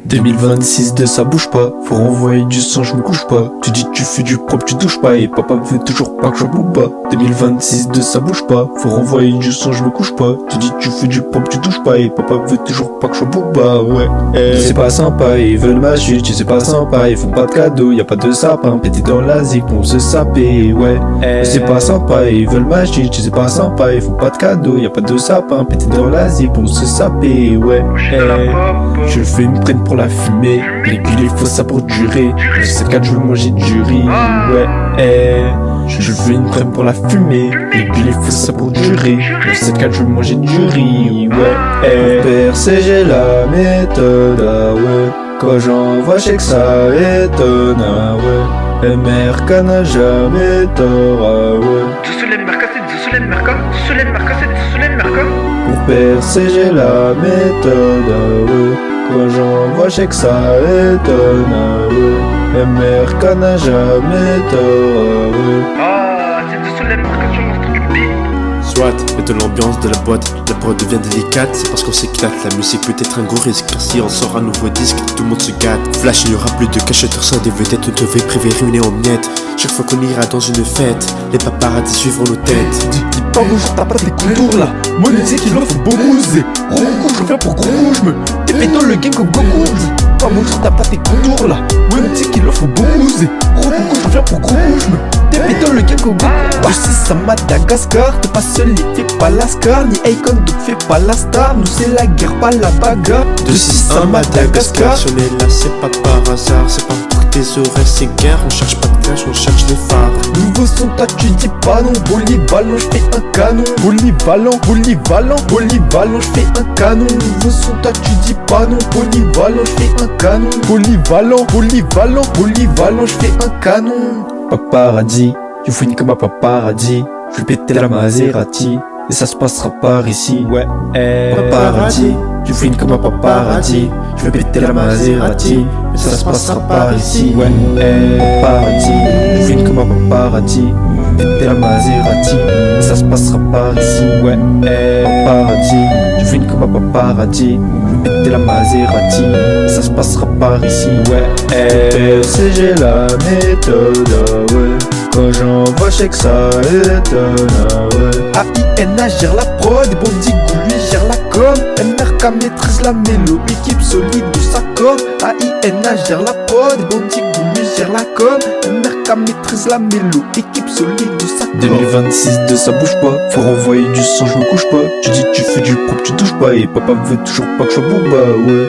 2026 de ça bouge pas, faut renvoyer du sang, je me couche pas. Tu dis tu fais du propre, tu touches pas, et papa veut toujours pas que je bouge pas. 2026 de ça bouge pas, faut renvoyer du sang, je me couche pas. Tu dis tu fais du propre, tu touches pas, et papa veut toujours pas que je bouge pas, ouais. C'est pas sympa, ils veulent ma chute, tu sais pas sympa, ils font pas de cadeaux, y a pas de sapin, pété dans la zig pour se saper, ouais. C'est pas sympa, ils veulent ma chute, tu sais pas sympa, ils font pas de cadeaux, y a pas de sapin, pété dans la zig pour se saper, ouais. Je fais une prenne pour la fumée, régulier, faut ça pour durer. Le 7-4, je veux manger du riz, ouais. Je fais une prenne pour la fumée, régulier, faut ça pour durer. Le 7-4, je veux manger du riz, ouais. Pour percer, j'ai la méthode, ah ouais. Quand j'envoie, je sais que ça étonne, ah ouais. MRK n'a jamais tort, ah ouais. Pour percer, j'ai la méthode, ah ouais. Quand j'envoie, je sais que ça étonne, ah ouais. MRK n'a jamais tort, ah ouais. C'est de Solène Marca, tu m'as du beat. Soit, mais de l'ambiance de la boîte, la prod devient délicate, c'est parce qu'on s'éclate. La musique peut être un gros risque, car si on sort un nouveau disque, tout le monde se gâte. Flash, il n'y aura plus de cacheteurs sans des vedettes, on devait priver ruiné en miettes. Chaque fois qu'on ira dans une fête, les paparazzis suivront nos têtes. Dis pas bonjour, t'as pas tes contours là. Moi, je sais qu'il en faut beaucoup. Ronco, je reviens pour gros, je me t'es dans le game comme Goku. Dis pas bonjour, t'as pas tes contours là. Moi, je sais qu'il en faut beaucoup. Ronco, je reviens pour gros, je me t'es dans le game comme Goku. Je sais, ça Madagascar, t'es pas seul, il fait pas l'ascar. Ni Akon, donc fais pas la star. Nous, c'est la guerre, pas la bagarre. 2-6 à Madagascar, si on est là, c'est pas par hasard, c'est pas pour tes oreilles, c'est guerre. On cherche pas de clash, on cherche les phares. Nouveau son, toi tu dis pas non. Polyvalent, j'fais un canon. Polyvalent, j'fais un canon. Nouveau son, toi tu dis pas non. Polyvalent, j'fais un canon. Polyvalent, j'fais un canon. Paparazzi, you fouines comme un paparazzi. Je vais péter la Maserati, et ça se passera par ici, ouais. Paparazzi, you fouines comme un paparazzi. Je vais péter la Maserati, et ça se passera par ici, ouais. Paparazzi, you fouines comme un paparazzi. Péter la Maserati, et ça se passera par ici, ouais. Paparazzi, you fouines comme un paparazzi. Je vais péter la Maserati, et ça se passera par ici, ouais. J'ai la méthode, ah ouais. Quand j'envoie, je sais que ça étonne, ah ouais. AINA gère la prod, Bondigou lui gère la com. MRK maîtrise la mélo, équipe solide de sa com. AINA gère la prod, Bondigou lui gère la com. MRK maîtrise la mélo, équipe solide de sa com. 2026 de ça bouge pas, faut renvoyer du sang, je me couche pas. Tu dis tu fais du propre, tu touches pas, et papa veut toujours pas que je bouge, bah ouais.